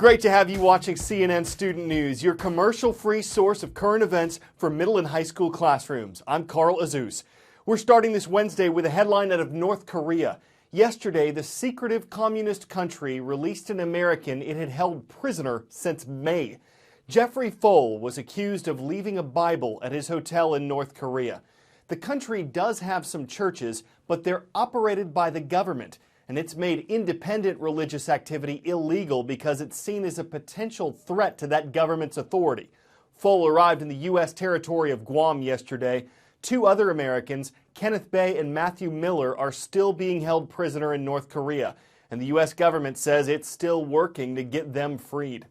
great to have you watching CNN Student News, your commercial-free source of current events for middle and high school classrooms. I'm Carl Azus. We're starting this Wednesday with a headline out of North Korea. Yesterday, the secretive communist country released an American it had held prisoner since May. Jeffrey Foll was accused of leaving a Bible at his hotel in North Korea. The country does have some churches, but they're operated by the government, and it's made independent religious activity illegal because it's seen as a potential threat to that government's authority. Foll arrived in the U.S. territory of Guam yesterday. Two other Americans, Kenneth Bay and Matthew Miller, are still being held prisoner in North Korea, and the U.S. government says it's still working to get them freed.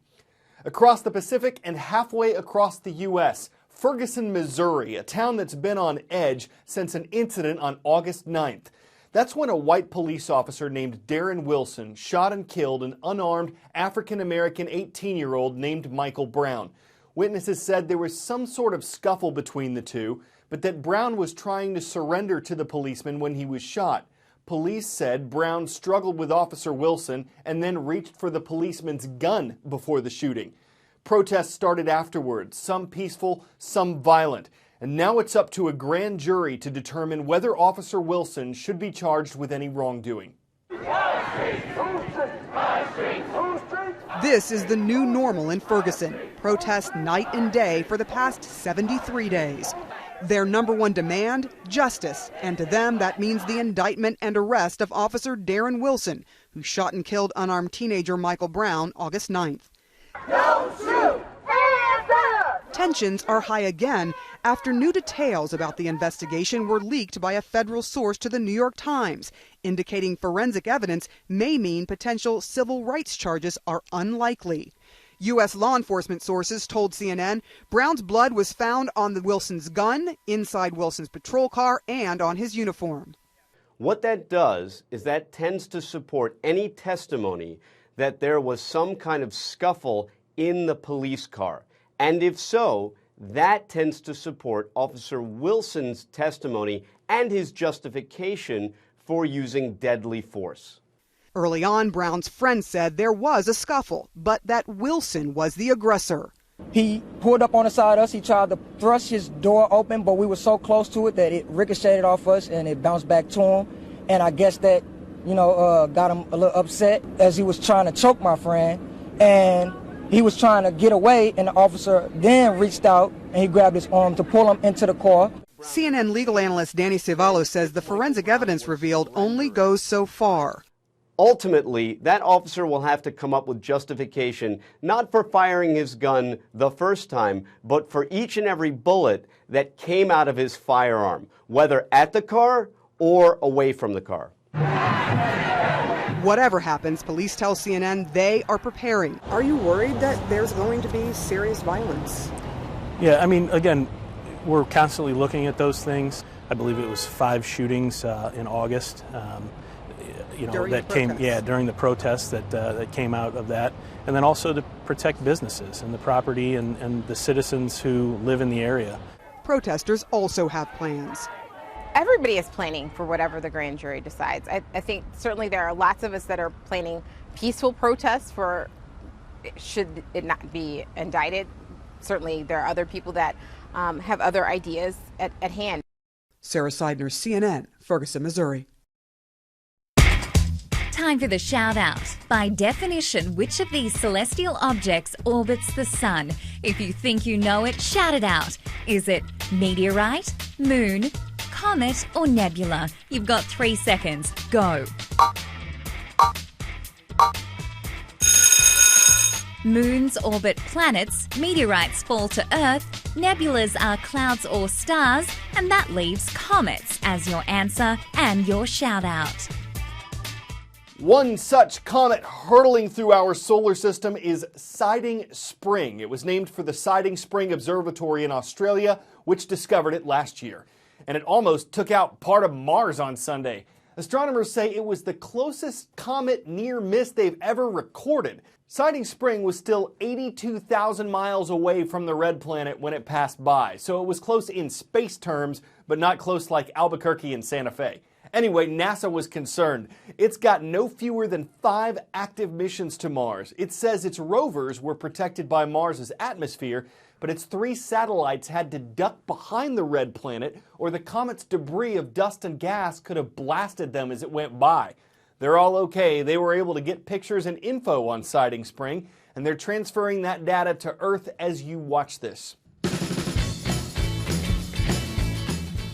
Across the Pacific and halfway across the U.S., Ferguson, Missouri, a town that's been on edge since an incident on August 9th. That's when a white police officer named Darren Wilson shot and killed an unarmed African-American 18-year-old named Michael Brown. Witnesses said there was some sort of scuffle between the two, but that Brown was trying to surrender to the policeman when he was shot. Police said Brown struggled with Officer Wilson and then reached for the policeman's gun before the shooting. Protests started afterwards, some peaceful, some violent. And now it's up to a grand jury to determine whether Officer Wilson should be charged with any wrongdoing. This is the new normal in Ferguson. Protests night and day for the past 73 days. Their number one demand, justice. And to them, that means the indictment and arrest of Officer Darren Wilson, who shot and killed unarmed teenager Michael Brown August 9th. Don't shoot! Hands up! Tensions are high again after new details about the investigation were leaked by a federal source to the New York Times, indicating forensic evidence may mean potential civil rights charges are unlikely. U.S. law enforcement sources told CNN Brown's blood was found on the Wilson's gun, inside Wilson's patrol car, and on his uniform. What that does is that tends to support any testimony that there was some kind of scuffle in the police car. And if so, that tends to support Officer Wilson's testimony and his justification for using deadly force. Early on, Brown's friend said there was a scuffle, but that Wilson was the aggressor. He pulled up on the side of us. He tried to thrust his door open, but we were so close to it that it ricocheted off us and it bounced back to him. And I guess that, got him a little upset as he was trying to choke my friend. And he was trying to get away, and the officer then reached out and he grabbed his arm to pull him into the car. CNN legal analyst Danny Civallo says the forensic evidence revealed only goes so far. Ultimately, that officer will have to come up with justification, not for firing his gun the first time, but for each and every bullet that came out of his firearm, whether at the car or away from the car. Whatever happens, police tell CNN they are preparing. Are you worried that there's going to be serious violence? Yeah, again, we're constantly looking at those things. I believe it was 5 shootings in August. During the protests that came out of that, and then also to protect businesses and the property and the citizens who live in the area. Protesters also have plans. Everybody is planning for whatever the grand jury decides. I think certainly there are lots of us that are planning peaceful protests for should it not be indicted. Certainly there are other people that have other ideas at hand. Sarah Seidner, CNN, Ferguson, Missouri. Time for the shout out. By definition, which of these celestial objects orbits the sun? If you think you know it, shout it out. Is it meteorite, moon, comet, or nebula? You've got 3 seconds. Go. Moons orbit planets, meteorites fall to Earth, nebulas are clouds or stars, and that leaves comets as your answer and your shout out. One such comet hurtling through our solar system is Siding Spring. It was named for the Siding Spring Observatory in Australia, which discovered it last year. And it almost took out part of Mars on Sunday. Astronomers say it was the closest comet near miss they've ever recorded. Siding Spring was still 82,000 miles away from the red planet when it passed by, so it was close in space terms, but not close like Albuquerque and Santa Fe. Anyway, NASA was concerned. It's got no fewer than 5 active missions to Mars. It says its rovers were protected by Mars's atmosphere, but its 3 satellites had to duck behind the red planet, or the comet's debris of dust and gas could have blasted them as it went by. They're all okay. They were able to get pictures and info on Siding Spring, and they're transferring that data to Earth as you watch this.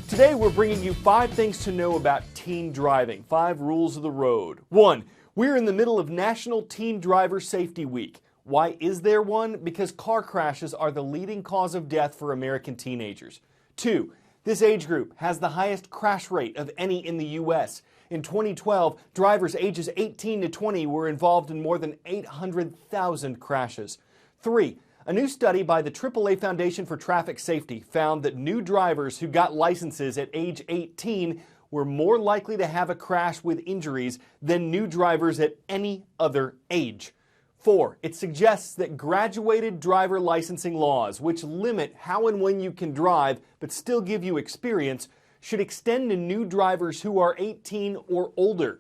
Today we're bringing you 5 things to know about teen driving, 5 rules of the road. 1. We're in the middle of National Teen Driver Safety Week. Why is there one? Because car crashes are the leading cause of death for American teenagers. 2. This age group has the highest crash rate of any in the U.S. In 2012, drivers ages 18 to 20 were involved in more than 800,000 crashes. 3. A new study by the AAA Foundation for Traffic Safety found that new drivers who got licenses at age 18 were more likely to have a crash with injuries than new drivers at any other age. 4. It suggests that graduated driver licensing laws, which limit how and when you can drive but still give you experience, should extend to new drivers who are 18 or older.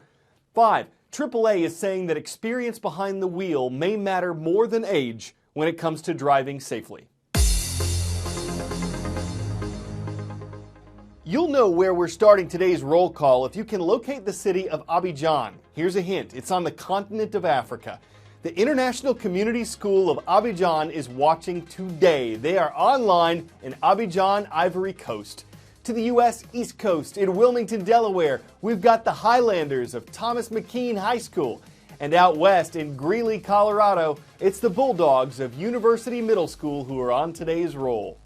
5. AAA is saying that experience behind the wheel may matter more than age when it comes to driving safely. You'll know where we're starting today's roll call if you can locate the city of Abidjan. Here's a hint. It's on the continent of Africa. The International Community School of Abidjan is watching today. They are online in Abidjan, Ivory Coast. To the U.S. East Coast, in Wilmington, Delaware, we've got the Highlanders of Thomas McKean High School. And out west in Greeley, Colorado, it's the Bulldogs of University Middle School who are on today's roll.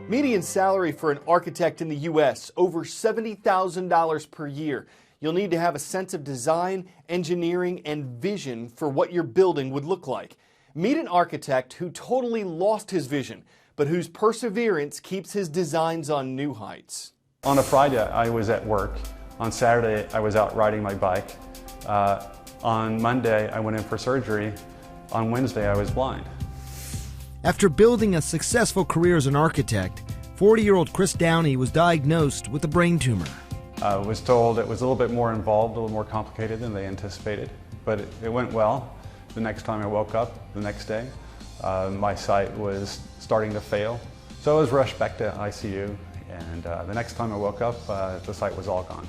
Median salary for an architect in the U.S., over $70,000 per year. You'll need to have a sense of design, engineering, and vision for what your building would look like. Meet an architect who totally lost his vision, but whose perseverance keeps his designs on new heights. On a Friday, I was at work. On Saturday, I was out riding my bike. On Monday, I went in for surgery. On Wednesday, I was blind. After building a successful career as an architect, 40-year-old Chris Downey was diagnosed with a brain tumor. I was told it was a little bit more involved, a little more complicated than they anticipated, but it went well. The next time I woke up, the next day, my sight was starting to fail. So I was rushed back to ICU. And the next time I woke up, the sight was all gone.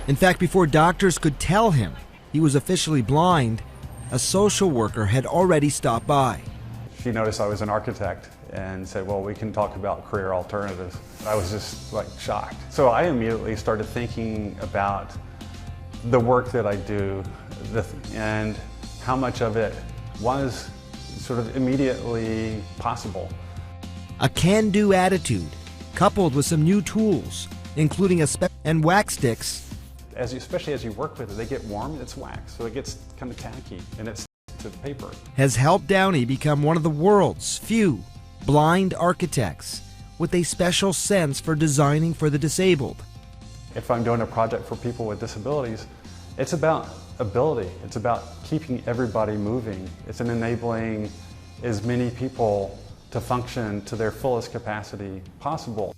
In fact, before doctors could tell him he was officially blind, a social worker had already stopped by. She noticed I was an architect and said, well, we can talk about career alternatives. I was just like shocked. So I immediately started thinking about the work that I do and how much of it was sort of immediately possible. A can-do attitude, coupled with some new tools, including and wax sticks. Especially as you work with it, they get warm, it's wax, so it gets kind of tacky, and it's to the paper. Has helped Downey become one of the world's few blind architects with a special sense for designing for the disabled. If I'm doing a project for people with disabilities, it's about ability. It's about keeping everybody moving. It's an enabling as many people to function to their fullest capacity possible.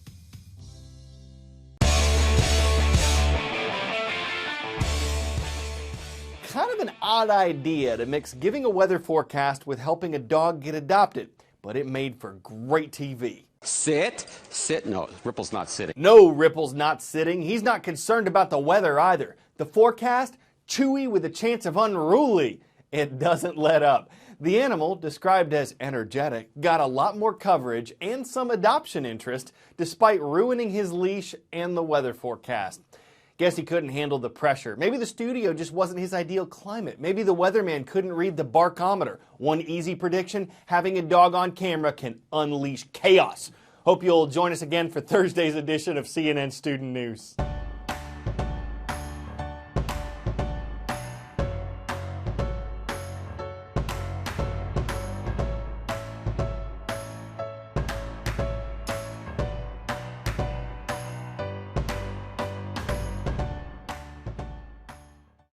Kind of an odd idea to mix giving a weather forecast with helping a dog get adopted, but it made for great TV. Sit. No, Ripple's not sitting. No, Ripple's not sitting. He's not concerned about the weather either. The forecast, chewy with a chance of unruly. It doesn't let up. The animal, described as energetic, got a lot more coverage and some adoption interest despite ruining his leash and the weather forecast. Guess he couldn't handle the pressure. Maybe the studio just wasn't his ideal climate. Maybe the weatherman couldn't read the barkometer. One easy prediction, having a dog on camera can unleash chaos. Hope you'll join us again for Thursday's edition of CNN Student News.